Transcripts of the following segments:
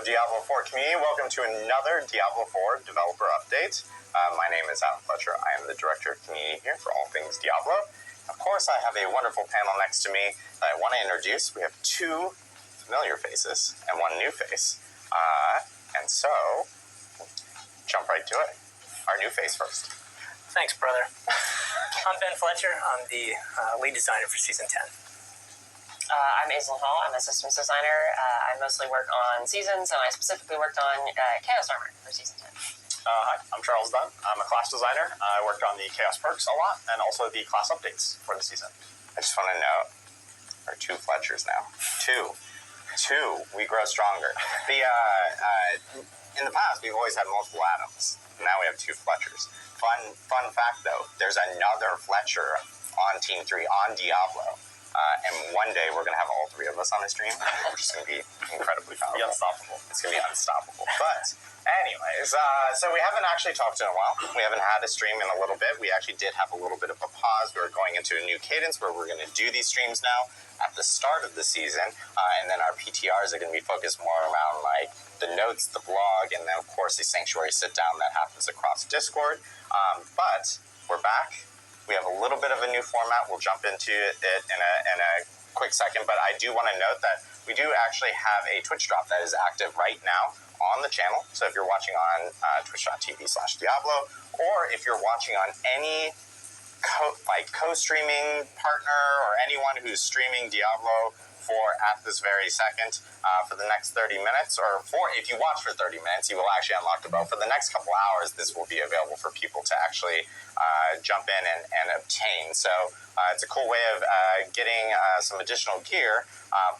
Diablo 4 community. Welcome to another Diablo 4 developer update. My name is Adam Fletcher. I am the director of community here for all things Diablo. Of course, I have a wonderful panel next to me that I want to introduce. We have two familiar faces and one new face. And so, jump right to it. Our new face first. Thanks, brother. I'm Ben Fletcher. I'm the lead designer for Season 10. I'm Aislinn Hall. I'm a systems designer. I mostly work on Seasons, and I specifically worked on Chaos Armor for Season 10. Hi, I'm Charles Dunn. I'm a class designer. I worked on the Chaos perks a lot, and also the class updates for the season. I just want to note, there are two Fletchers now. Two. We grow stronger. In the past, we've always had multiple Adams. Now we have two Fletchers. Fun fact, though, there's another Fletcher on Team 3 on Diablo. And one day we're going to have all three of us on the stream, which is going to be incredibly powerful. Unstoppable. It's going to be unstoppable. But anyways, so we haven't actually talked in a while. We haven't had a stream in a little bit. We actually did have a little bit of a pause. We were going into a new cadence where we're going to do these streams now at the start of the season. And then our PTRs are going to be focused more around like the notes, the blog, and then of course the Sanctuary sit down that happens across Discord. But we're back. We have a little bit of a new format. We'll jump into it in a quick second, but I do want to note that we do actually have a Twitch drop that is active right now on the channel. So if you're watching on twitch.tv/Diablo, or if you're watching on any co-streaming partner or anyone who's streaming Diablo for at this very second for the next 30 minutes, or if you watch for 30 minutes, you will actually unlock the bow. For the next couple hours, this will be available for people to actually jump in and obtain. So it's a cool way of getting some additional gear.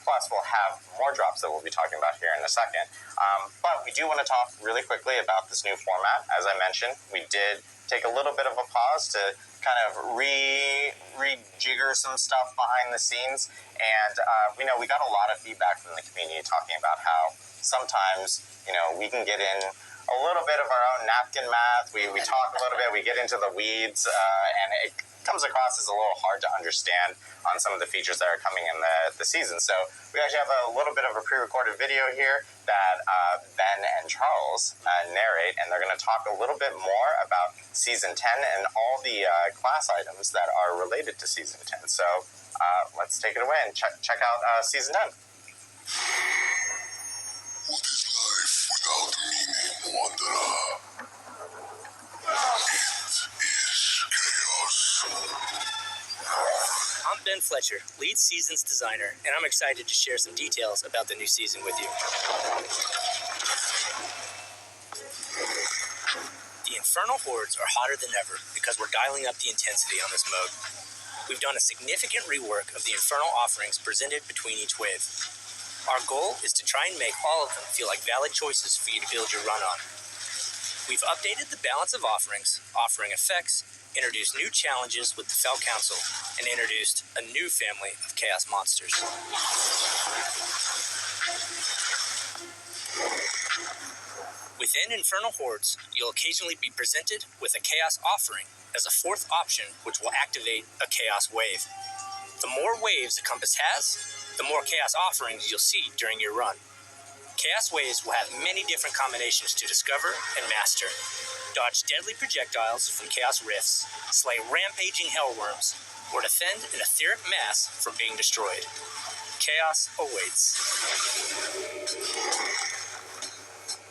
Plus, we'll have more drops that we'll be talking about here in a second. But we do want to talk really quickly about this new format. As I mentioned, we did take a little bit of a pause to kind of rejigger some stuff behind the scenes. And we got a lot of feedback from the community talking about how sometimes, we can get in a little bit of our own napkin math. We talk a little bit, we get into the weeds, and it comes across as a little hard to understand on some of the features that are coming in the season. So we actually have a little bit of a pre-recorded video here that Ben and Charles narrate, and they're going to talk a little bit more about Season 10 and all the class items that are related to Season 10. So let's take it away and check out Season 10. What is life without meaning, Wanderer? I'm Ben Fletcher, lead Seasons designer, and I'm excited to share some details about the new season with you. The Infernal Hordes are hotter than ever because we're dialing up the intensity on this mode. We've done a significant rework of the Infernal offerings presented between each wave. Our goal is to try and make all of them feel like valid choices for you to build your run on. We've updated the balance of offerings, offering effects, introduced new challenges with the Fel Council, and introduced a new family of Chaos monsters. Within Infernal Hordes, you'll occasionally be presented with a Chaos offering as a fourth option, which will activate a Chaos wave. The more waves a compass has, the more Chaos offerings you'll see during your run. Chaos waves will have many different combinations to discover and master. Dodge deadly projectiles from Chaos rifts, slay rampaging hellworms, or defend an etheric mass from being destroyed. Chaos awaits.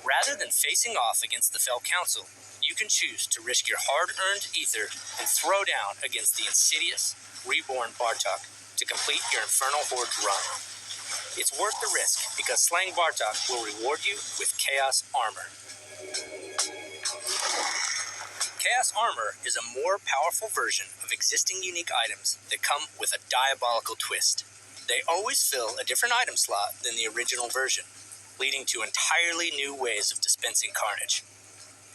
Rather than facing off against the Fel Council, you can choose to risk your hard-earned ether and throw down against the insidious, reborn Bartok to complete your Infernal Horde run. It's worth the risk because slaying Bartok will reward you with Chaos Armor. Chaos Armor is a more powerful version of existing unique items that come with a diabolical twist. They always fill a different item slot than the original version, leading to entirely new ways of dispensing carnage.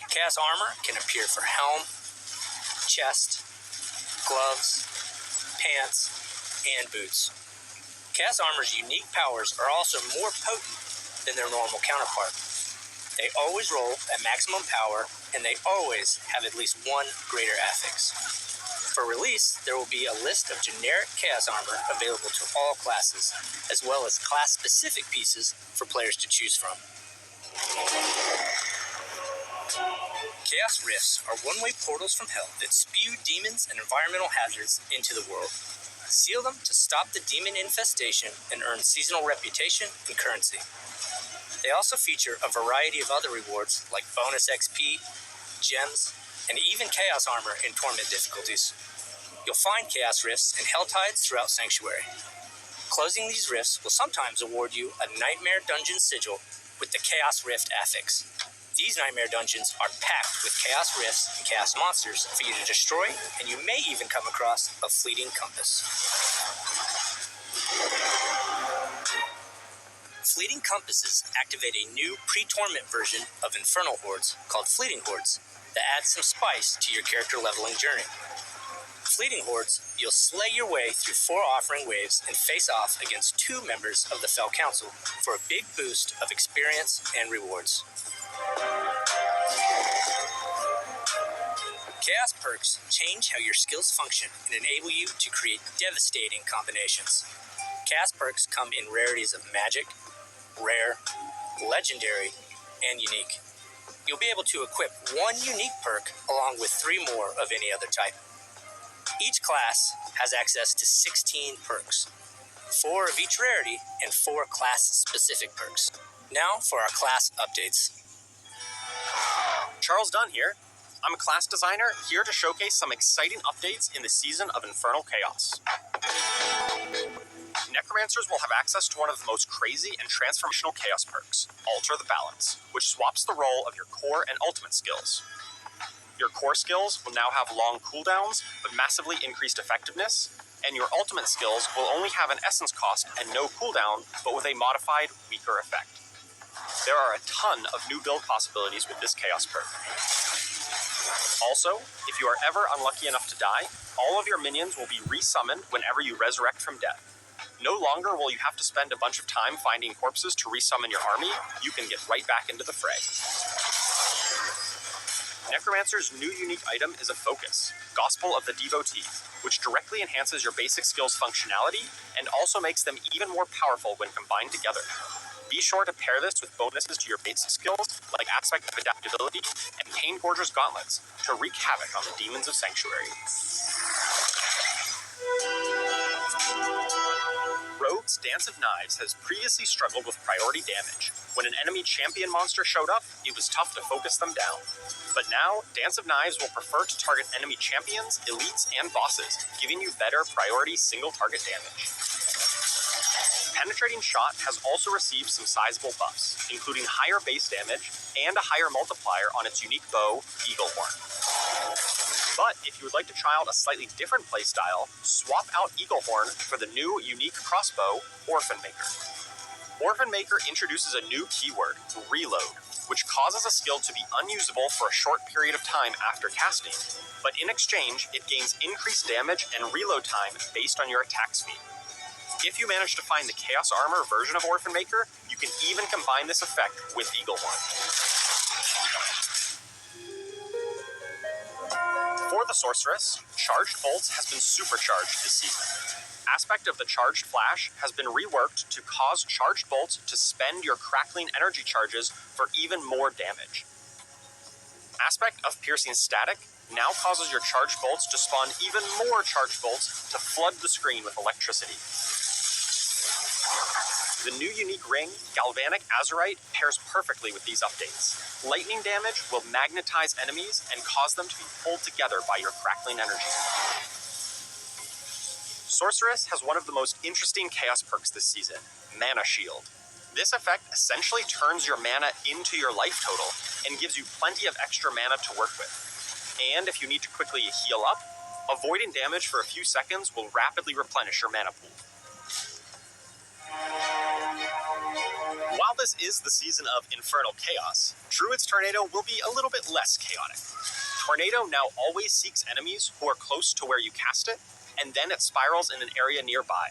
Chaos Armor can appear for helm, chest, gloves, pants, and boots. Chaos Armor's unique powers are also more potent than their normal counterpart. They always roll at maximum power, and they always have at least one greater affix. For release, there will be a list of generic Chaos Armor available to all classes, as well as class-specific pieces for players to choose from. Chaos Rifts are one-way portals from hell that spew demons and environmental hazards into the world. Seal them to stop the demon infestation and earn seasonal reputation and currency. They also feature a variety of other rewards like bonus XP, gems, and even Chaos Armor in Torment difficulties. You'll find Chaos Rifts and Hell Tides throughout Sanctuary. Closing these rifts will sometimes award you a Nightmare Dungeon sigil with the Chaos Rift affix. These Nightmare Dungeons are packed with Chaos Rifts and Chaos Monsters for you to destroy, and you may even come across a Fleeting Compass. Fleeting Compasses activate a new pre-torment version of Infernal Hordes called Fleeting Hordes that adds some spice to your character leveling journey. Fleeting Hordes, you'll slay your way through 4 offering waves and face off against 2 members of the Fell Council for a big boost of experience and rewards. Chaos perks change how your skills function and enable you to create devastating combinations. Chaos perks come in rarities of magic, rare, legendary, and unique. You'll be able to equip 1 unique perk along with 3 more of any other type. Each class has access to 16 perks, 4 of each rarity and 4 class-specific perks. Now for our class updates. Charles Dunn here. I'm a class designer here to showcase some exciting updates in the Season of Infernal Chaos. Necromancers will have access to one of the most crazy and transformational chaos perks, Alter the Balance, which swaps the role of your core and ultimate skills. Your core skills will now have long cooldowns, but massively increased effectiveness, and your ultimate skills will only have an essence cost and no cooldown, but with a modified, weaker effect. There are a ton of new build possibilities with this chaos perk. Also, if you are ever unlucky enough to die, all of your minions will be resummoned whenever you resurrect from death. No longer will you have to spend a bunch of time finding corpses to resummon your army, you can get right back into the fray. Necromancer's new unique item is a focus, Gospel of the Devotee, which directly enhances your basic skills functionality and also makes them even more powerful when combined together. Be sure to pair this with bonuses to your basic skills like Aspect of Adaptability and Pain Gorger's Gauntlets to wreak havoc on the demons of Sanctuary. Rogue's Dance of Knives has previously struggled with priority damage. When an enemy champion monster showed up, it was tough to focus them down. But now, Dance of Knives will prefer to target enemy champions, elites, and bosses, giving you better priority single target damage. Penetrating Shot has also received some sizable buffs, including higher base damage and a higher multiplier on its unique bow, Eaglehorn. But if you would like to try out a slightly different playstyle, swap out Eaglehorn for the new unique crossbow, Orphan Maker. Orphan Maker introduces a new keyword, Reload, which causes a skill to be unusable for a short period of time after casting, but in exchange, it gains increased damage and reload time based on your attack speed. If you manage to find the Chaos Armor version of Orphan Maker, you can even combine this effect with Eaglehorn. For the Sorceress, Charged Bolts has been supercharged this season. Aspect of the Charged Flash has been reworked to cause Charged Bolts to spend your crackling energy charges for even more damage. Aspect of Piercing Static now causes your Charged Bolts to spawn even more Charged Bolts to flood the screen with electricity. The new unique ring, Galvanic Azurite, pairs perfectly with these updates. Lightning damage will magnetize enemies and cause them to be pulled together by your crackling energy. Sorceress has one of the most interesting chaos perks this season, Mana Shield. This effect essentially turns your mana into your life total and gives you plenty of extra mana to work with. And if you need to quickly heal up, avoiding damage for a few seconds will rapidly replenish your mana pool. While this is the season of Infernal Chaos, Druid's Tornado will be a little bit less chaotic. Tornado now always seeks enemies who are close to where you cast it, and then it spirals in an area nearby.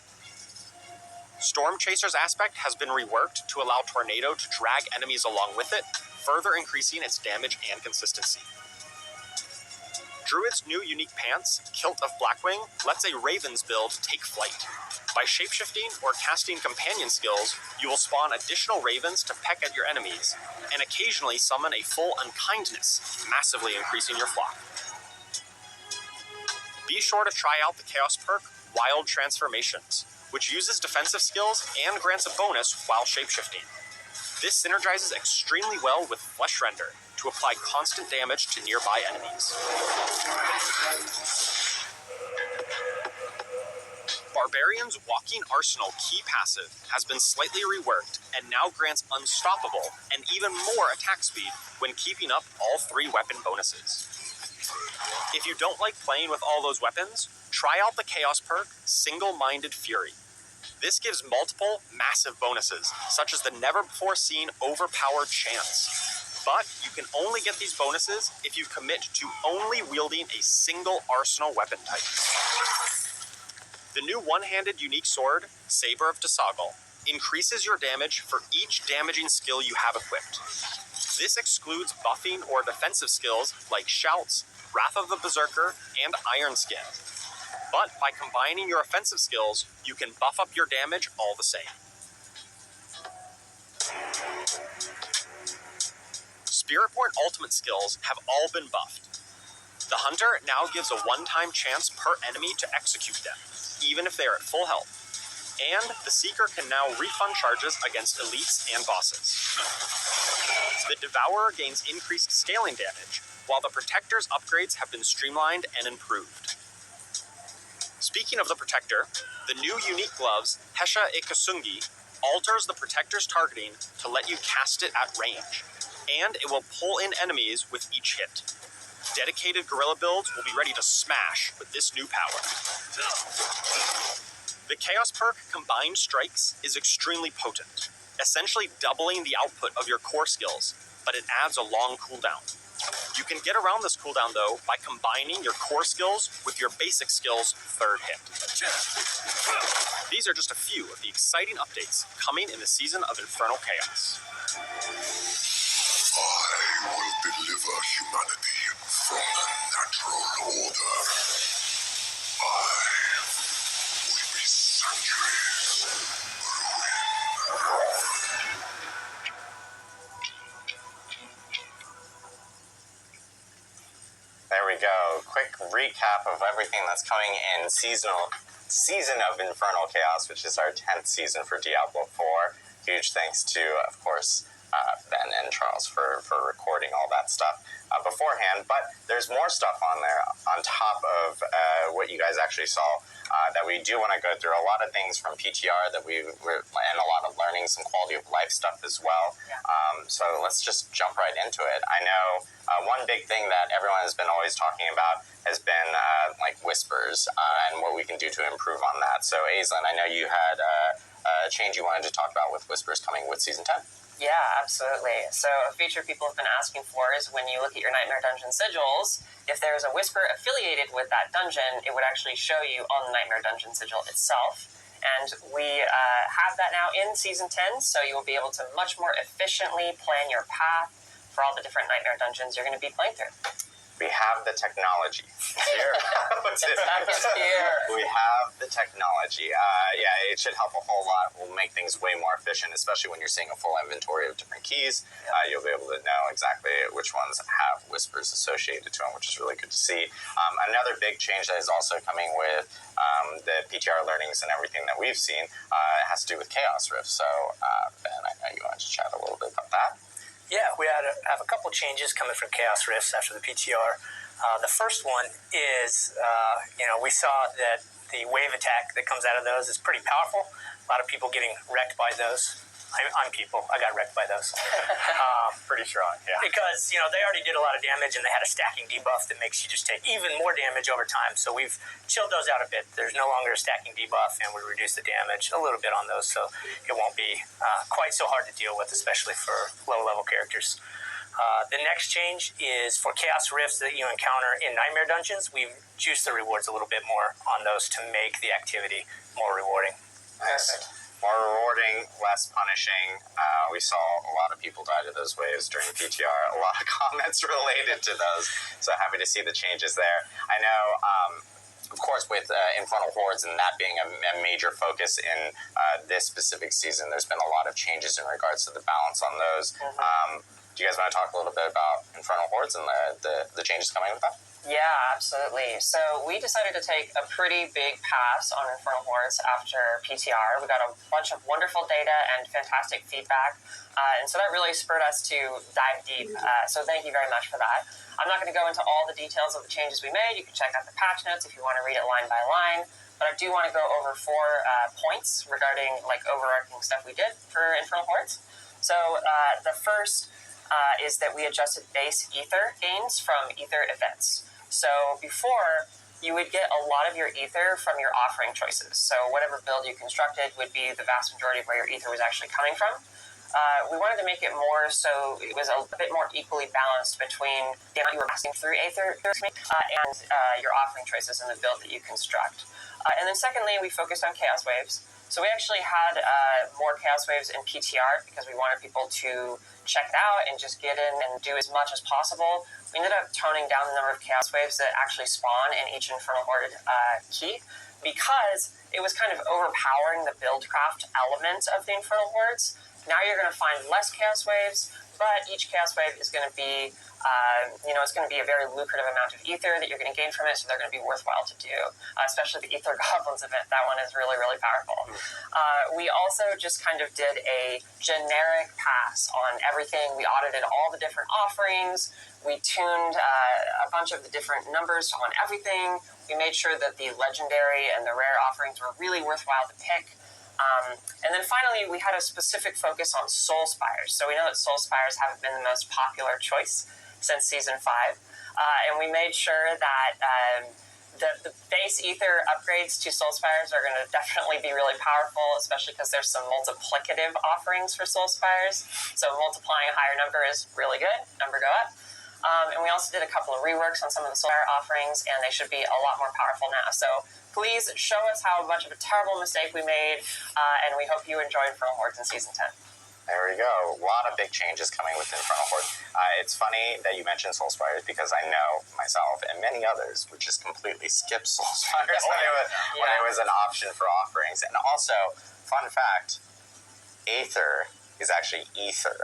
Storm Chaser's aspect has been reworked to allow Tornado to drag enemies along with it, further increasing its damage and consistency. Druid's new unique pants, Kilt of Blackwing, lets a Raven's build take flight. By shapeshifting or casting companion skills, you will spawn additional Ravens to peck at your enemies, and occasionally summon a full Unkindness, massively increasing your flock. Be sure to try out the Chaos perk, Wild Transformations, which uses defensive skills and grants a bonus while shapeshifting. This synergizes extremely well with Flesh Render to apply constant damage to nearby enemies. Barbarian's Walking Arsenal key passive has been slightly reworked and now grants unstoppable and even more attack speed when keeping up all 3 weapon bonuses. If you don't like playing with all those weapons, try out the Chaos perk, Single-Minded Fury. This gives multiple, massive bonuses, such as the never-before-seen Overpowered Chance. But you can only get these bonuses if you commit to only wielding a single arsenal weapon type. The new one-handed unique sword, Saber of Desagal, increases your damage for each damaging skill you have equipped. This excludes buffing or defensive skills like Shouts, Wrath of the Berserker, and Iron Skin. But by combining your offensive skills, you can buff up your damage all the same. Spiritborn ultimate skills have all been buffed. The Hunter now gives a one-time chance per enemy to execute them, even if they are at full health. And the Seeker can now refund charges against elites and bosses. The Devourer gains increased scaling damage, while the Protector's upgrades have been streamlined and improved. Speaking of the Protector, the new unique gloves, Hesha Ikasungi, alters the Protector's targeting to let you cast it at range, and it will pull in enemies with each hit. Dedicated guerrilla builds will be ready to smash with this new power. The Chaos perk Combined Strikes is extremely potent, essentially doubling the output of your core skills, but it adds a long cooldown. You can get around this cooldown, though, by combining your core skills with your basic skills' third hit. These are just a few of the exciting updates coming in the season of Infernal Chaos. I will deliver humanity from the natural order. I will be centuries ruin. There we go. Quick recap of everything that's coming in season of Infernal Chaos, which is our 10th season for Diablo 4. Huge thanks to, of course, Ben and Charles for recording all that stuff beforehand. But there's more stuff on there on top of what you guys actually saw that we do want to go through. A lot of things from PTR that and a lot of learning, some quality of life stuff as well. Yeah. So let's just jump right into it. I know one big thing that everyone has been always talking about has been like whispers and what we can do to improve on that. So Aislinn, I know you had a change you wanted to talk about with whispers coming with Season 10. Yeah, absolutely. So a feature people have been asking for is when you look at your Nightmare Dungeon sigils, if there's a whisper affiliated with that dungeon, it would actually show you on the Nightmare Dungeon sigil itself. And we have that now in Season 10, so you will be able to much more efficiently plan your path for all the different Nightmare Dungeons you're going to be playing through. We have the technology. Here. It's here. We have the technology. Yeah, it should help a whole lot. We'll make things way more efficient, especially when you're seeing a full inventory of different keys. You'll be able to know exactly which ones have whispers associated to them, which is really good to see. Another big change that is also coming with the PTR learnings and everything that we've seen has to do with Chaos Rift. So, Ben, I know you wanted to chat a little bit about that. Yeah, we have a couple changes coming from Chaos Rifts after the PTR. The first one is, we saw that the wave attack that comes out of those is pretty powerful. A lot of people getting wrecked by those. I'm people. I got wrecked by those. Pretty strong, yeah. Because, they already did a lot of damage and they had a stacking debuff that makes you just take even more damage over time. So we've chilled those out a bit. There's no longer a stacking debuff and we reduce the damage a little bit on those. So it won't be quite so hard to deal with, especially for low-level characters. The next change is for Chaos Rifts that you encounter in Nightmare Dungeons. We've juiced the rewards a little bit more on those to make the activity more rewarding. Nice. more rewarding, less punishing. We saw a lot of people die to those waves during PTR. A lot of comments related to those. So happy to see the changes there. I know, of course, with Infernal Hordes and that being a major focus in this specific season, there's been a lot of changes in regards to the balance on those. Do you guys want to talk a little bit about Infernal Hordes and the changes coming with that? Yeah, absolutely. So we decided to take a pretty big pass on Infernal Hordes after PTR. We got a bunch of wonderful data and fantastic feedback. And so that really spurred us to dive deep. So thank you very much for that. I'm not going to go into all the details of the changes we made. You can check out the patch notes if you want to read it line by line. But I do want to go over 4 points regarding like overarching stuff we did for Infernal Hordes. So the first is that we adjusted base ether gains from ether events. So before, you would get a lot of your ether from your offering choices. So whatever build you constructed would be the vast majority of where your ether was actually coming from. We wanted to make it more so it was a bit more equally balanced between the amount you were passing through ether and your offering choices in the build that you construct. And then secondly, we focused on chaos waves. So we actually had more chaos waves in PTR because we wanted people to check it out and just get in and do as much as possible. We ended up toning down the number of chaos waves that actually spawn in each Infernal Horde key because it was kind of overpowering the buildcraft element of the Infernal Hordes. Now you're going to find less chaos waves, but each chaos wave is going to be, it's going to be a very lucrative amount of ether that you're going to gain from it, so they're going to be worthwhile to do, especially the Ether Goblins event. That one is really, really powerful. We also just kind of did a generic pass on everything. We audited all the different offerings. We tuned a bunch of the different numbers on everything. We made sure that the legendary and the rare offerings were really worthwhile to pick. And then finally, we had a specific focus on Soul Spires. So we know that Soul Spires haven't been the most popular choice since Season 5. And we made sure that the base ether upgrades to Soul Spires are going to definitely be really powerful, especially because there's some multiplicative offerings for Soul Spires. So multiplying a higher number is really good. Number go up. And we also did a couple of reworks on some of the Soul Spire offerings, and they should be a lot more powerful now. So please show us how much of a terrible mistake we made, and we hope you enjoy Infernal Hordes in Season 10. There we go. A lot of big changes coming with Infernal Horde. It's funny that you mentioned Soul Spires because I know myself and many others would just completely skip Soul Spires when it was an option for offerings. And also, fun fact, Aether is actually ether.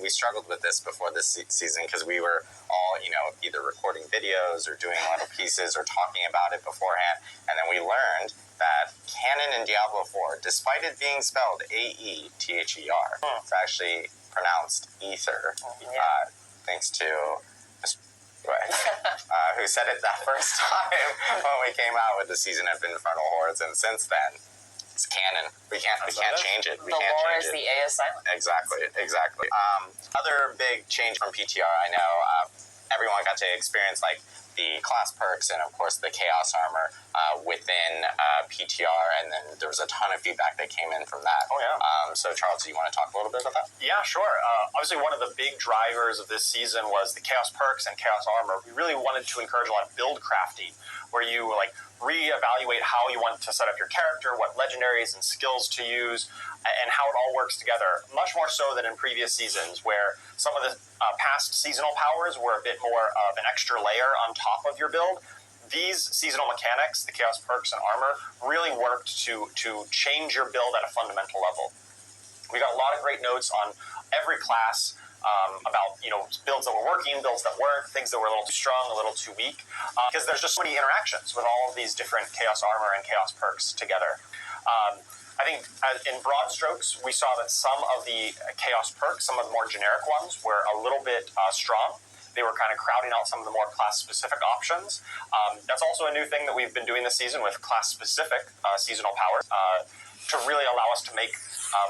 We struggled with this before this season because we were all, either recording videos or doing little pieces or talking about it beforehand. And then we learned that canon in Diablo 4, despite it being spelled A-E-T-H-E-R, it's actually pronounced ether. Thanks to who said it that first time when we came out with the season of Infernal Hordes, and since then, it's canon. We can't change it. The lore is the A is silent. Exactly. Other big change from PTR, I know everyone got to experience like the class perks and of course the chaos armor within PTR, and then there was a ton of feedback that came in from that. Oh yeah. So Charles, do you want to talk a little bit about that? Yeah, sure. Obviously, one of the big drivers of this season was the chaos perks and chaos armor. We really wanted to encourage a lot of build crafting, where you reevaluate how you want to set up your character, what legendaries and skills to use, and how it all works together. Much more so than in previous seasons, where some of the past seasonal powers were a bit more of an extra layer on top of your build. These seasonal mechanics, the chaos perks and armor, really worked to change your build at a fundamental level. We got a lot of great notes on every class about builds that were working, builds that weren't, things that were a little too strong, a little too weak, because there's just so many interactions with all of these different chaos armor and chaos perks together. I think in broad strokes, we saw that some of the chaos perks, some of the more generic ones, were a little bit strong. They were kind of crowding out some of the more class-specific options. That's also a new thing that we've been doing this season with class-specific seasonal powers to really allow us to make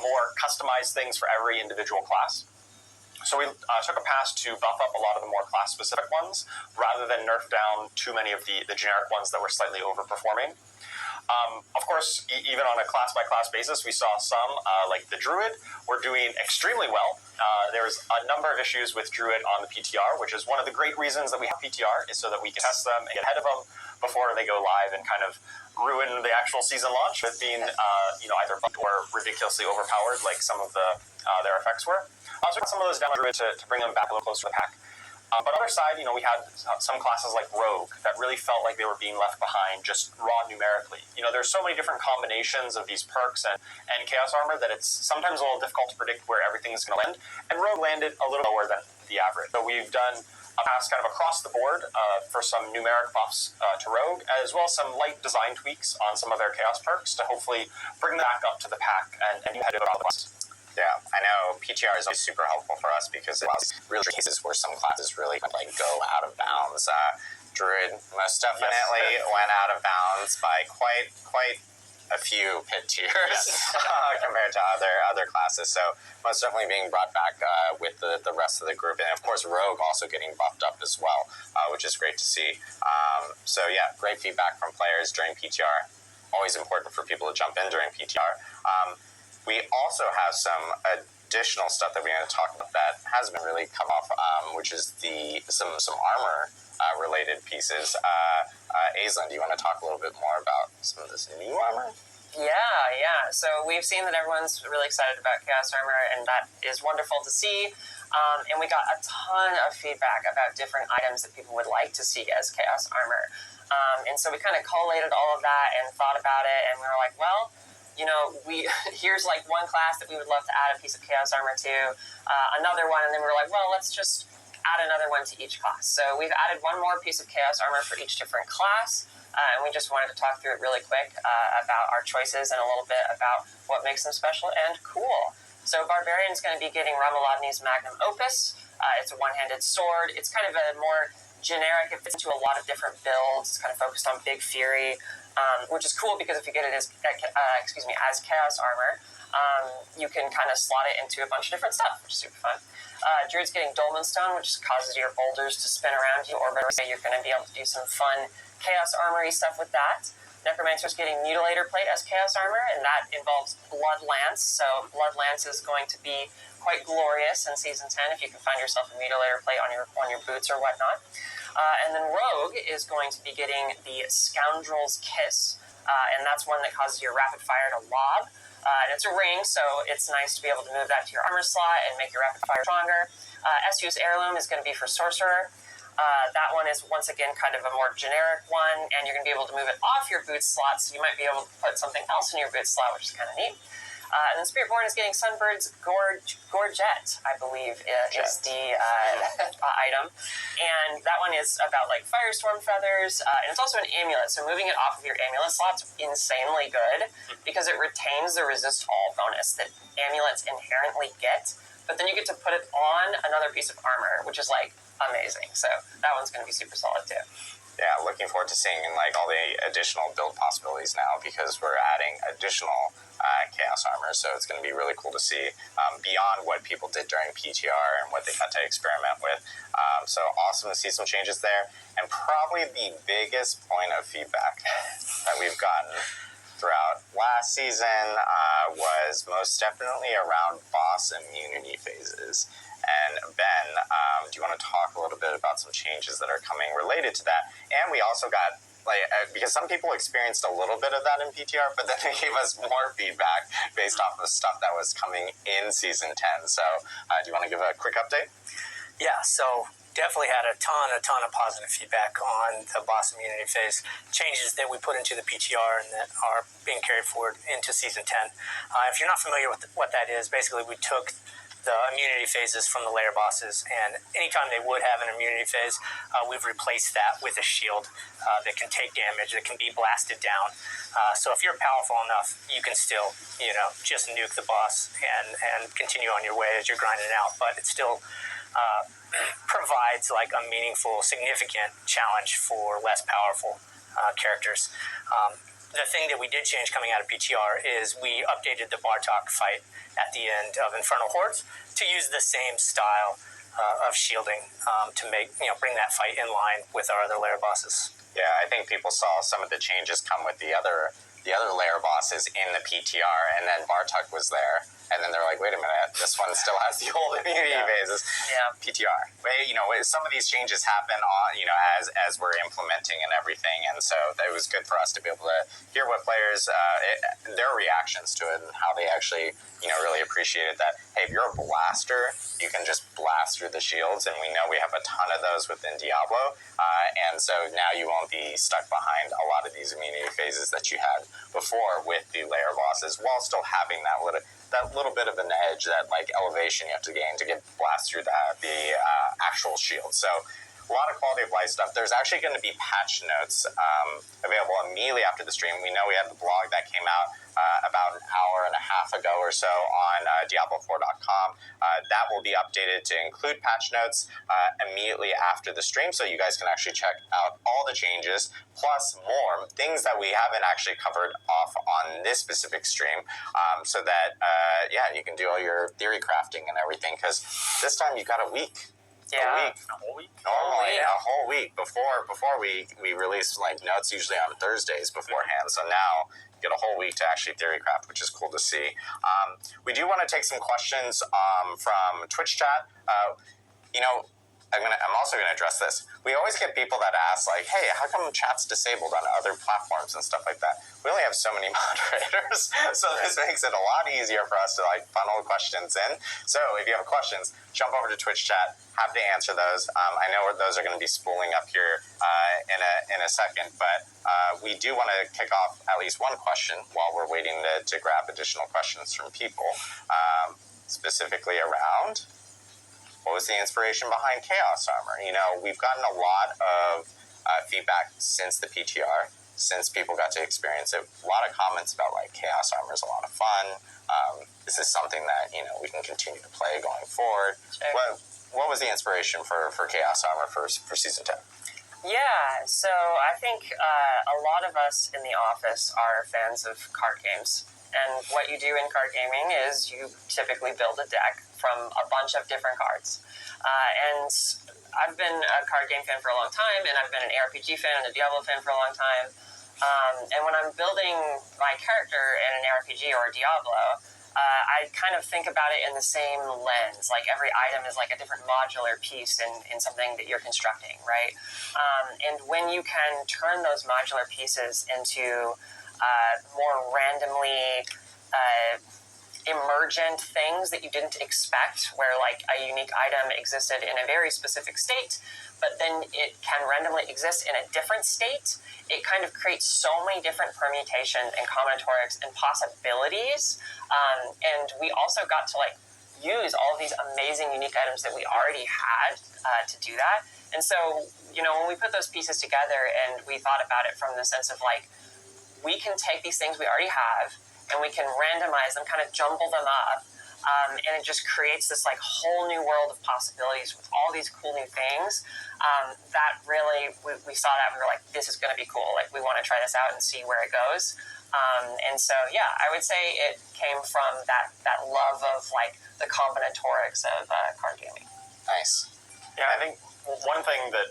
more customized things for every individual class. So we took a pass to buff up a lot of the more class-specific ones rather than nerf down too many of the generic ones that were slightly overperforming. Of course, even on a class-by-class basis, we saw some, like the Druid, were doing extremely well. There's a number of issues with Druid on the PTR, which is one of the great reasons that we have PTR, is so that we can test them and get ahead of them. before they go live and kind of ruin the actual season launch with being either bugged or ridiculously overpowered like some of their effects were. So we got some of those demo druids to bring them back a little closer to the pack. But on the other side, we had some classes like Rogue that really felt like they were being left behind just raw numerically. There's so many different combinations of these perks and Chaos Armor that it's sometimes a little difficult to predict where everything is going to land. And Rogue landed a little lower than the average. So we've done a pass kind of across the board for some numeric buffs to Rogue, as well as some light design tweaks on some of their Chaos perks to hopefully bring them back up to the pack and be competitive about the classes. Yeah, I know PTR is always super helpful for us because it allows really cases where some classes really go out of bounds. Druid most definitely went out of bounds by quite a few pit tiers compared to other classes. So most definitely being brought back with the rest of the group, and of course Rogue also getting buffed up as well, which is great to see. So yeah, great feedback from players during PTR. Always important for people to jump in during PTR. We also have some additional stuff that we're going to talk about that has been really come off, which is some armor related pieces. Aislinn, do you want to talk a little bit more about some of this new armor? Yeah. So we've seen that everyone's really excited about Chaos Armor, and that is wonderful to see. And we got a ton of feedback about different items that people would like to see as Chaos Armor. And so we kind of collated all of that and thought about it, and we were like, well, here's like one class that we would love to add a piece of Chaos Armor to, another one, and then we were like, well, let's just add another one to each class. So we've added one more piece of Chaos Armor for each different class, and we just wanted to talk through it really quick about our choices and a little bit about what makes them special and cool. So Barbarian's going to be getting Ramalodni's Magnum Opus. It's a one-handed sword. It's kind of a more generic, it fits into a lot of different builds. It's kind of focused on Big Fury. Which is cool because if you get it as Chaos Armor, you can kind of slot it into a bunch of different stuff, which is super fun. Druid's getting Dolmen Stone, which causes your boulders to spin around you, or better say, you're going to be able to do some fun Chaos Armory stuff with that. Necromancer's getting Mutilator Plate as Chaos Armor, and that involves Blood Lance. So Blood Lance is going to be quite glorious in Season 10 if you can find yourself a Mutilator Plate on your boots or whatnot. And then Rogue is going to be getting the Scoundrel's Kiss, and that's one that causes your rapid fire to lob. And it's a ring, so it's nice to be able to move that to your armor slot and make your rapid fire stronger. Estu's Heirloom is going to be for Sorcerer. That one is, once again, kind of a more generic one, and you're going to be able to move it off your boot slot, so you might be able to put something else in your boot slot, which is kind of neat. And then Spiritborn is getting Sunbird's Gorget, I believe, is the item. And that one is about like Firestorm Feathers, and it's also an amulet, so moving it off of your amulet slot's insanely good, because it retains the resist all bonus that amulets inherently get, but then you get to put it on another piece of armor, which is like amazing. So that one's going to be super solid too. Yeah, looking forward to seeing all the additional build possibilities now, because we're adding additional Chaos Armor, so it's going to be really cool to see beyond what people did during PTR and what they got to experiment with. So awesome to see some changes there. And probably the biggest point of feedback that we've gotten throughout last season was most definitely around boss immunity phases. And Ben, do you want to talk a little bit about some changes that are coming related to that? And we also got, because some people experienced a little bit of that in PTR, but then they gave us more feedback based off of the stuff that was coming in Season 10. So do you want to give a quick update? Yeah, so definitely had a ton of positive feedback on the boss immunity phase changes that we put into the PTR and that are being carried forward into Season 10. If you're not familiar with what that is, basically we took the immunity phases from the layer bosses, and anytime they would have an immunity phase, we've replaced that with a shield that can take damage, that can be blasted down. So if you're powerful enough, you can still, just nuke the boss and continue on your way as you're grinding out, but it still provides like a meaningful, significant challenge for less powerful characters. The thing that we did change coming out of PTR is we updated the Bartok fight at the end of Infernal Hordes to use the same style of shielding to bring that fight in line with our other layer bosses. Yeah, I think people saw some of the changes come with the other layer bosses in the PTR, and then Bartok was there, and then they're like, wait a minute, this one still has the old immunity phases. Yeah. PTR. Some of these changes happen on, as we're implementing and everything, and so it was good for us to be able to hear what players, their reactions to it, and how they actually, really appreciated that. Hey, if you're a blaster, you can just blast through the shields, and we know we have a ton of those within Diablo, and so now you won't be stuck behind a lot of these immunity phases that you had before with the layer bosses, while still having that little bit of an edge, that like elevation you have to gain to get blast through the actual shield. So a lot of quality of life stuff. There's actually going to be patch notes available immediately after the stream. We know we had the blog that came out about an hour and a half ago or so on Diablo4.com. That will be updated to include patch notes immediately after the stream, so you guys can actually check out all the changes, plus more things that we haven't actually covered off on this specific stream, so that, you can do all your theory crafting and everything, because this time you got a week. Yeah. A whole week? Normally, a whole week before we release like notes usually on Thursdays beforehand. So now you get a whole week to actually theory craft, which is cool to see. We do want to take some questions from Twitch chat. I'm also going to address this. We always get people that ask, like, hey, how come chat's disabled on other platforms and stuff like that? We only have so many moderators, so this makes it a lot easier for us to, like, funnel questions in. So if you have questions, jump over to Twitch chat. Happy to answer those. I know those are going to be spooling up here in a second, but we do want to kick off at least one question while we're waiting to grab additional questions from people, specifically around... what was the inspiration behind Chaos Armor? We've gotten a lot of feedback since the PTR, since people got to experience it. A lot of comments about, like, Chaos Armor is a lot of fun. This is something that, we can continue to play going forward. Sure. What was the inspiration for Chaos Armor for Season 10? Yeah, so I think a lot of us in the office are fans of card games. And what you do in card gaming is you typically build a deck from a bunch of different cards. And I've been a card game fan for a long time, and I've been an ARPG fan and a Diablo fan for a long time. And when I'm building my character in an RPG or a Diablo, I kind of think about it in the same lens. Like, every item is like a different modular piece in something that you're constructing, right? And when you can turn those modular pieces into more randomly emergent things that you didn't expect, where like a unique item existed in a very specific state, but then it can randomly exist in a different state, it kind of creates so many different permutations and combinatorics and possibilities. And we also got to like use all of these amazing unique items that we already had to do that. And so, when we put those pieces together and we thought about it from the sense of like, we can take these things we already have and we can randomize them, kind of jumble them up, and it just creates this like whole new world of possibilities with all these cool new things. That really, we saw that, we were like, this is going to be cool. Like, we want to try this out and see where it goes. And so, yeah, I would say it came from that love of like the combinatorics of card gaming. Nice. Yeah, I think one thing that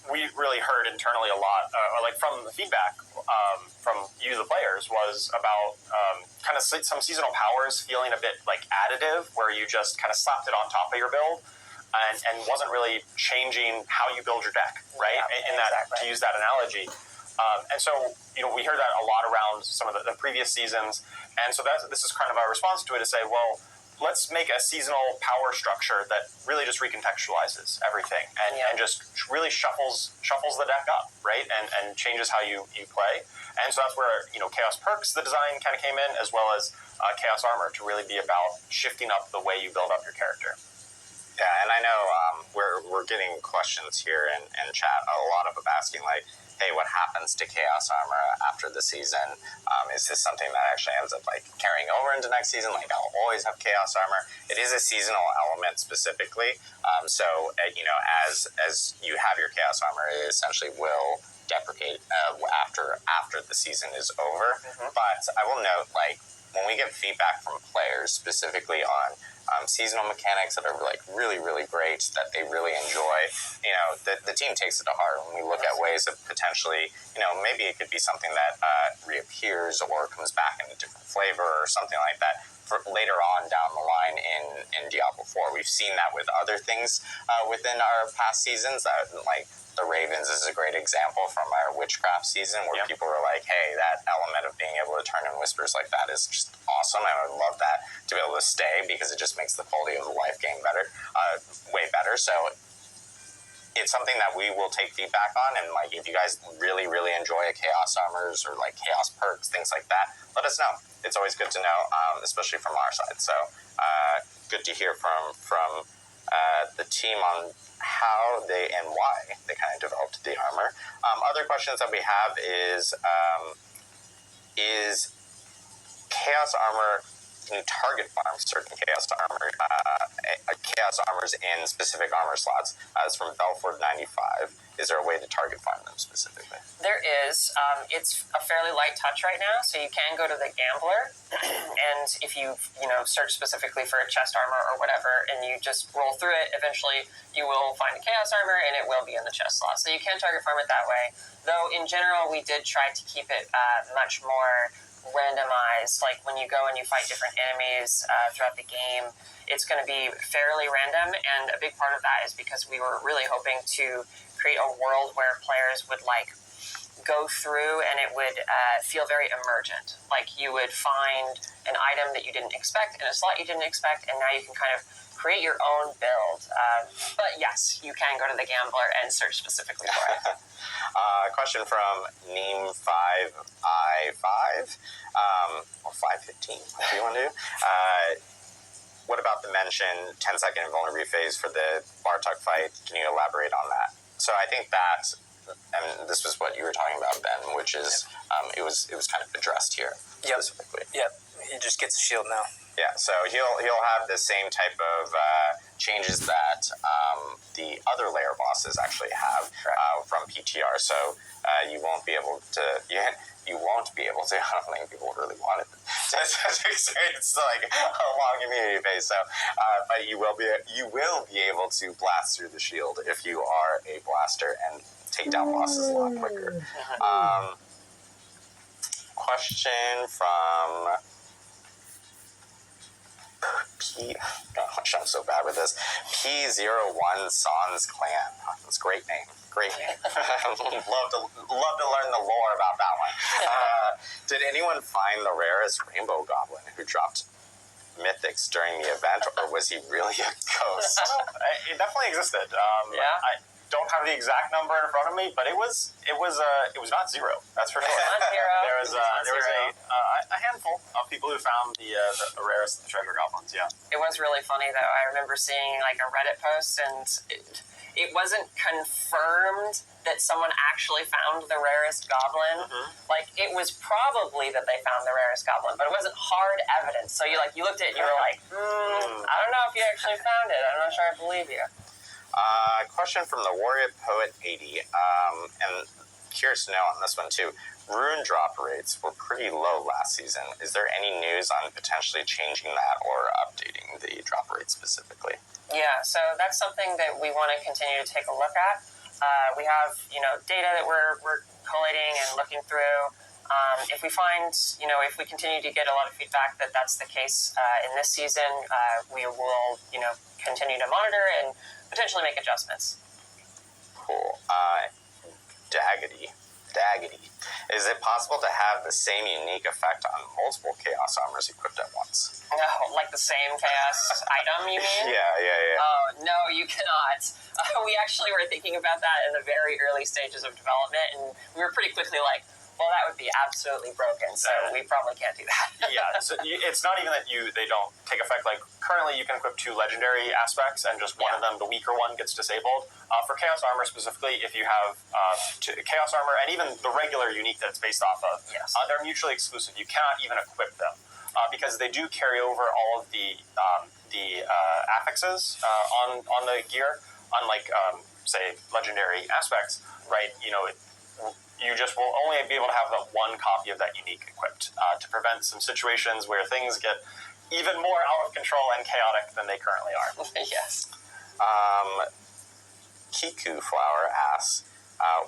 we really heard internally a lot, like from the feedback from you, the players, was about kind of some seasonal powers feeling a bit like additive, where you just kind of slapped it on top of your build and wasn't really changing how you build your deck, right? Yeah, in that, exactly. to use that analogy. And so, we heard that a lot around some of the previous seasons. And so this is kind of our response to it, to say, well, let's make a seasonal power structure that really just recontextualizes everything and just really shuffles the deck up, right? And changes how you play. And so that's where, Chaos Perks, the design kind of came in, as well as Chaos Armor, to really be about shifting up the way you build up your character. Yeah, and I know we're getting questions here in chat, a lot of them asking, like, hey, what happens to Chaos Armor after the season? Is this something that actually ends up like carrying over into next season? Like, I'll always have Chaos Armor. It is a seasonal element specifically. So as you have your Chaos Armor, it essentially will deprecate after the season is over. Mm-hmm. But I will note, like, when we get feedback from players specifically on seasonal mechanics that are like really, really great, that they really enjoy, the team takes it to heart. When we look at ways of potentially, maybe it could be something that reappears or comes back in a different flavor or something like that for later on down the line in Diablo 4. We've seen that with other things within our past seasons, like the Ravens is a great example from our Witchcraft season where people were like, hey, that element of being able to turn in whispers like that is just awesome. I would love that to be able to stay because it just makes the quality of the life game better, way better. So it's something that we will take feedback on, and like if you guys really, really enjoy Chaos Armors or like Chaos Perks, things like that, let us know. It's always good to know, especially from our side. So good to hear from the team on how they and why they kind of developed the armor. Other questions that we have is Chaos Armor, can you target farm certain Chaos Armors in specific armor slots? It's from Belford95. Is there a way to target farm them specifically? There is. It's a fairly light touch right now, so you can go to the Gambler, and if you search specifically for a chest armor or whatever, and you just roll through it, eventually you will find a Chaos Armor, and it will be in the chest slot. So you can target farm it that way. Though in general, we did try to keep it much more randomized. Like when you go and you fight different enemies throughout the game, it's going to be fairly random, and a big part of that is because we were really hoping to create a world where players would like go through and it would feel very emergent. Like you would find an item that you didn't expect in a slot you didn't expect, and now you can kind of create your own build. But yes, you can go to the Gambler and search specifically for it. Question from Neem5i5, or 515, if you want to do. What about the mentioned 10-second invulnerability phase for the Bartok fight? Can you elaborate on that? So I think that, and this was what you were talking about, Ben, which is it was kind of addressed here specifically. Yep, he just gets a shield now. Yeah, so he'll have the same type of changes that the other layer bosses actually have from PTR. So you won't be able to. You won't be able to. I don't think people really want it to experience like a long immunity phase. So, but you will be able to blast through the shield if you are a blaster and take down bosses a lot quicker. Question from Gosh, I'm so bad with this. P01 Sans Clan. That's a great name. Great name. love to learn the lore about that one. Did anyone find the rarest Rainbow Goblin who dropped mythics during the event, or was he really a ghost? It definitely existed. I don't have the exact number in front of me, but it was not zero. That's for sure. Not zero. There was a handful of people who found the rarest of the treasure goblins. Yeah. It was really funny though. I remember seeing like a Reddit post, and it wasn't confirmed that someone actually found the rarest goblin. Like it was probably that they found the rarest goblin, but it wasn't hard evidence. So you looked at it and you were like, I don't know if you actually found it. I'm not sure I believe you. Question from the Warrior Poet 80, and curious to know on this one too. Rune drop rates were pretty low last season. Is there any news on potentially changing that or updating the drop rate specifically? Yeah, so that's something that we want to continue to take a look at. We have, data that we're collating and looking through. If we find, if we continue to get a lot of feedback that that's the case in this season, we will, continue to monitor and potentially make adjustments. Cool. Daggity. Is it possible to have the same unique effect on multiple Chaos Armors equipped at once? No, like the same Chaos item, you mean? Yeah. Oh, no, you cannot. We actually were thinking about that in the very early stages of development, and we were pretty quickly like, well, that would be absolutely broken, so we probably can't do that. Yeah, so it's not even that they don't take effect. Like, currently you can equip 2 legendary aspects, and just one of them, the weaker one, gets disabled. For Chaos Armor specifically, if you have Chaos Armor, and even the regular unique that it's based off of, they're mutually exclusive. You cannot even equip them, because they do carry over all of the affixes on the gear, unlike, say, legendary aspects, right? you just will only be able to have that one copy of that unique equipped to prevent some situations where things get even more out of control and chaotic than they currently are. Yes. Kiku Flower asks,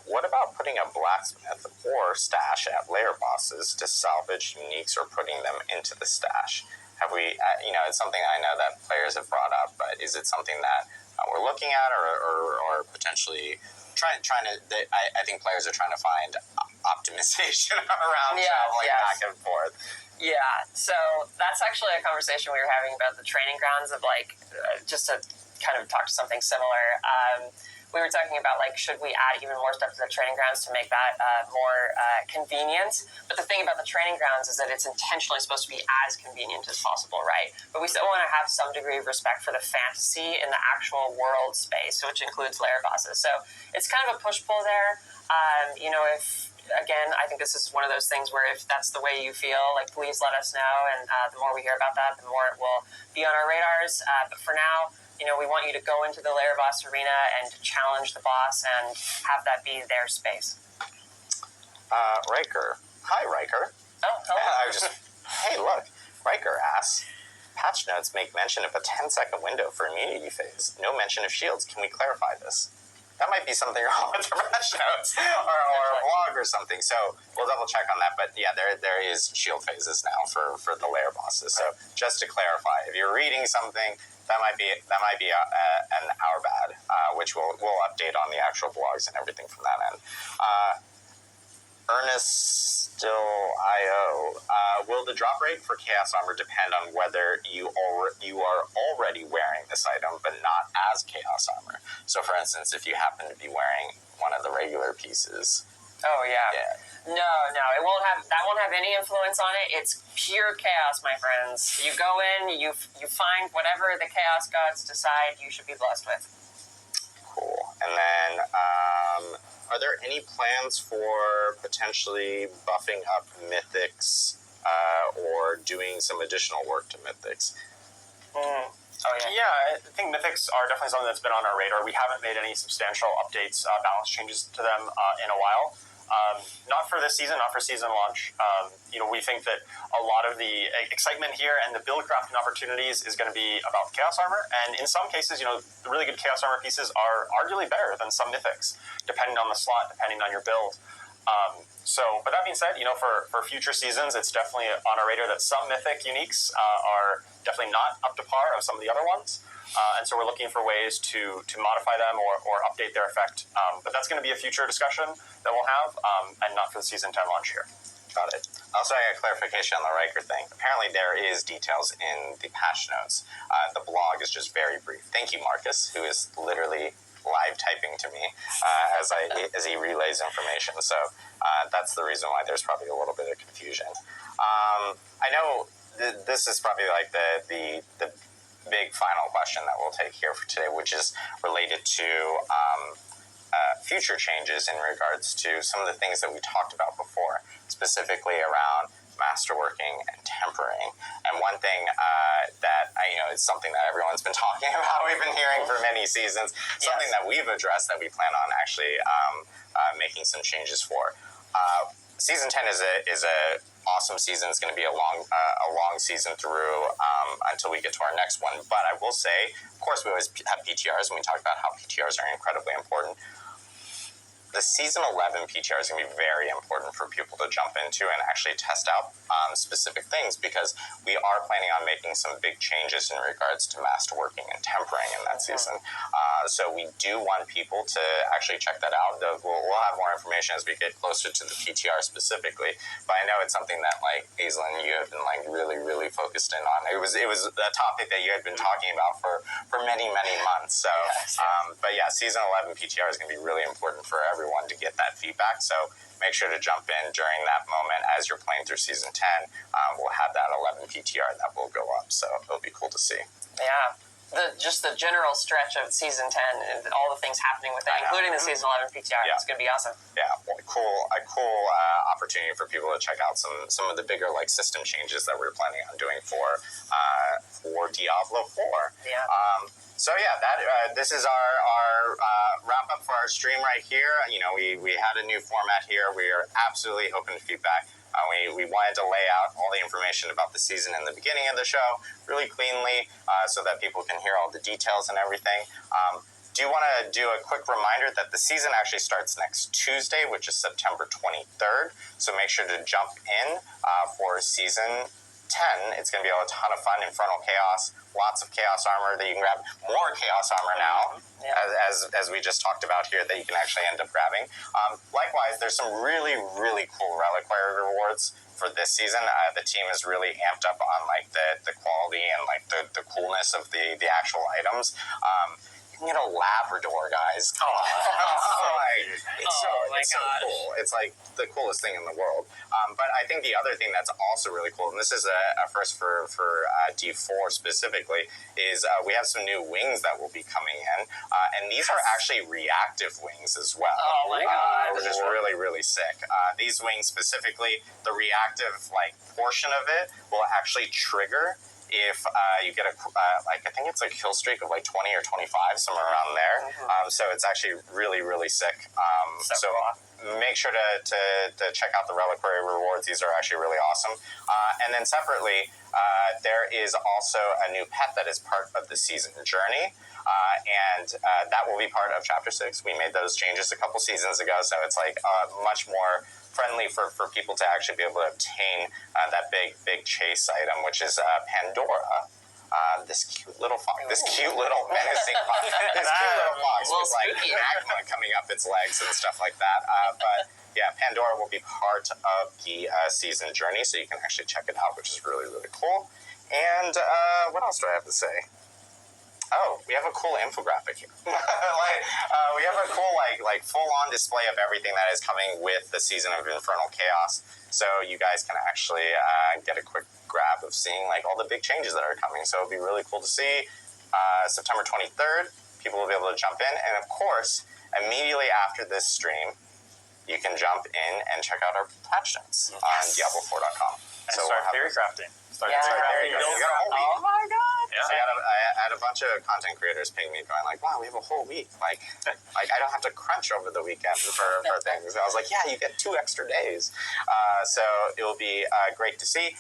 what about putting a blacksmith or stash at lair bosses to salvage uniques or putting them into the stash? Have we, it's something I know that players have brought up, but is it something that we're looking at or potentially trying to, I think players are trying to find optimization around traveling back and forth. Yeah, so that's actually a conversation we were having about the training grounds of just to kind of talk to something similar. We were talking about should we add even more stuff to the training grounds to make that more convenient? But the thing about the training grounds is that it's intentionally supposed to be as convenient as possible, right? But we still want to have some degree of respect for the fantasy in the actual world space, which includes lair bosses. So it's kind of a push-pull there. Again, I think this is one of those things where if that's the way you feel, please let us know. And the more we hear about that, the more it will be on our radars. But for now, we want you to go into the lair boss arena and challenge the boss and have that be their space. Riker. Hi, Riker. Oh, hello. Hey, look. Riker asks, patch notes make mention of a 10-second window for immunity phase. No mention of shields. Can we clarify this? That might be something wrong with the patch notes or a blog or something. So we'll double check on that. But yeah, there is shield phases now for the lair bosses. So just to clarify, if you're reading something, that might be an hour bad, which we'll update on the actual blogs and everything from that end. Ernest Still IO. Will the drop rate for Chaos Armor depend on whether you are already wearing this item, but not as Chaos Armor? So, for instance, if you happen to be wearing one of the regular pieces. Oh yeah. No, it won't have. That won't have any influence on it. It's pure chaos, my friends. You go in, you find whatever the chaos gods decide you should be blessed with. Cool. And then, are there any plans for potentially buffing up Mythics or doing some additional work to Mythics? Oh yeah. Yeah, I think Mythics are definitely something that's been on our radar. We haven't made any substantial updates, balance changes to them in a while. Not for this season, not for season launch. We think that a lot of the excitement here and the build crafting opportunities is going to be about Chaos Armor. And in some cases, the really good Chaos Armor pieces are arguably better than some Mythics, depending on the slot, depending on your build. But that being said, for future seasons, it's definitely on our radar that some Mythic uniques are definitely not up to par of some of the other ones. And so we're looking for ways to modify them or update their effect. But that's going to be a future discussion that we'll have, and not for the Season 10 launch here. Got it. Also, I got clarification on the Riker thing. Apparently, there is details in the patch notes. The blog is just very brief. Thank you, Marcus, who is literally live typing to me as he relays information. So that's the reason why there's probably a little bit of confusion. I know this is probably the big final question that we'll take here for today, which is related to future changes in regards to some of the things that we talked about before, specifically around masterworking and tempering. And one thing that it's something that everyone's been talking about, we've been hearing for many seasons, something that we've addressed that we plan on actually making some changes for. Season 10 is a awesome season. It's going to be a long season through until we get to our next one. But I will say, of course, we always have PTRs, and we talk about how PTRs are incredibly important. The Season 11 PTR is going to be very important for people to jump into and actually test out specific things, because we are planning on making some big changes in regards to masterworking and tempering in that season. So we do want people to actually check that out. We'll have more information as we get closer to the PTR specifically, but I know it's something that Aislinn, you have been really, really focused in on. It was a topic that you had been talking about for many, many months. So, but yeah, Season 11 PTR is going to be really important for everyone to get that feedback. So make sure to jump in during that moment as you're playing through Season 10. We'll have that 11 PTR that will go up, so it'll be cool to see. Yeah. just the general stretch of season 10 and all the things happening with it, including the season 11 PTR. Yeah. It's going to be awesome. Yeah, well, a cool opportunity for people to check out some of the bigger like system changes that we're planning on doing for Diablo 4. Yeah. So yeah, that this is our wrap up for our stream right here. You know, we had a new format here. We are absolutely open to feedback. We wanted to lay out all the information about the season in the beginning of the show really cleanly so that people can hear all the details and everything. Do want to do a quick reminder that the season actually starts next Tuesday, which is September 23rd. So make sure to jump in for season 10. It's going to be a ton of fun. Infernal Chaos, lots of Chaos armor that you can grab. More Chaos armor now, as we just talked about here, that you can actually end up grabbing. Likewise, there's some really, really cool reliquary rewards for this season. The team is really amped up on like the quality and like the coolness of the actual items. You can get a Labrador, guys. It's so cool. It's like the coolest thing in the world. But I think the other thing that's also really cool, and this is a first for D4 specifically, is we have some new wings that will be coming in, and these are actually reactive wings as well. Oh my god! Which is really, really sick. These wings specifically, the reactive like portion of it will actually trigger if you get I think it's a kill streak of like 20 or 25, somewhere around there. So it's actually really, really sick. So make sure to check out the reliquary rewards. These are actually really awesome. And then separately, there is also a new pet that is part of the season journey. And that will be part of Chapter 6. We made those changes a couple seasons ago, so it's like much more friendly for people to actually be able to obtain that big chase item, which is Pandora. This cute little fox, this cute little menacing fox, this cute little fox with like magma coming up its legs and stuff like that. But yeah, Pandora will be part of the season journey, so you can actually check it out, which is really, really cool. And what else do I have to say? Oh, we have a cool infographic here. We have a cool like full-on display of everything that is coming with the season of Infernal Chaos. So you guys can actually get a quick grab of seeing like all the big changes that are coming. So it'll be really cool to see. September 23rd, people will be able to jump in, and of course, immediately after this stream, you can jump in and check out our patch notes on Diablo4.com. And start theory crafting. There you go. You got a whole week. Oh my god! Yeah. So I had a bunch of content creators ping me going like, wow, we have a whole week. Like I don't have to crunch over the weekend for things. And I was like, yeah, you get 2 extra days. So it will be great to see.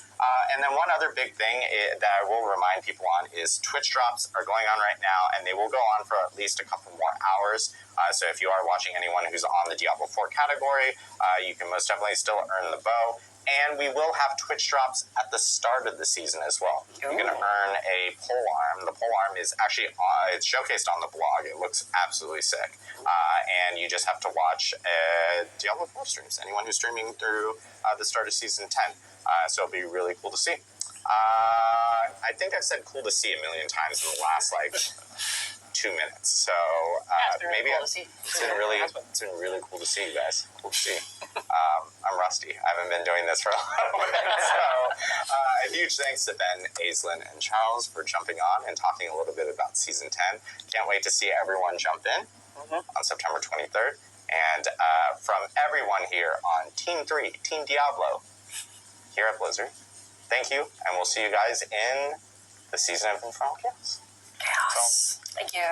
And then one other big thing that I will remind people on is Twitch drops are going on right now, and they will go on for at least a couple more hours. So if you are watching anyone who's on the Diablo 4 category, you can most definitely still earn the bow. And we will have Twitch drops at the start of the season as well. You're going to earn a pole arm. The pole arm is actually it's showcased on the blog. It looks absolutely sick. And you just have to watch Diablo 4 streams. Anyone who's streaming through the start of season 10. So it'll be really cool to see. I think I've said cool to see a million times in the last 2 minutes. So maybe cool to see. It's been really cool to see you guys. Cool to see. I'm rusty. I haven't been doing this for a little bit. So a huge thanks to Ben, Aislinn, and Charles for jumping on and talking a little bit about season 10. Can't wait to see everyone jump in on September 23rd. And from everyone here on Team 3, Team Diablo, here at Blizzard, thank you, and we'll see you guys in the season of Infernal Chaos. Chaos. Thank you.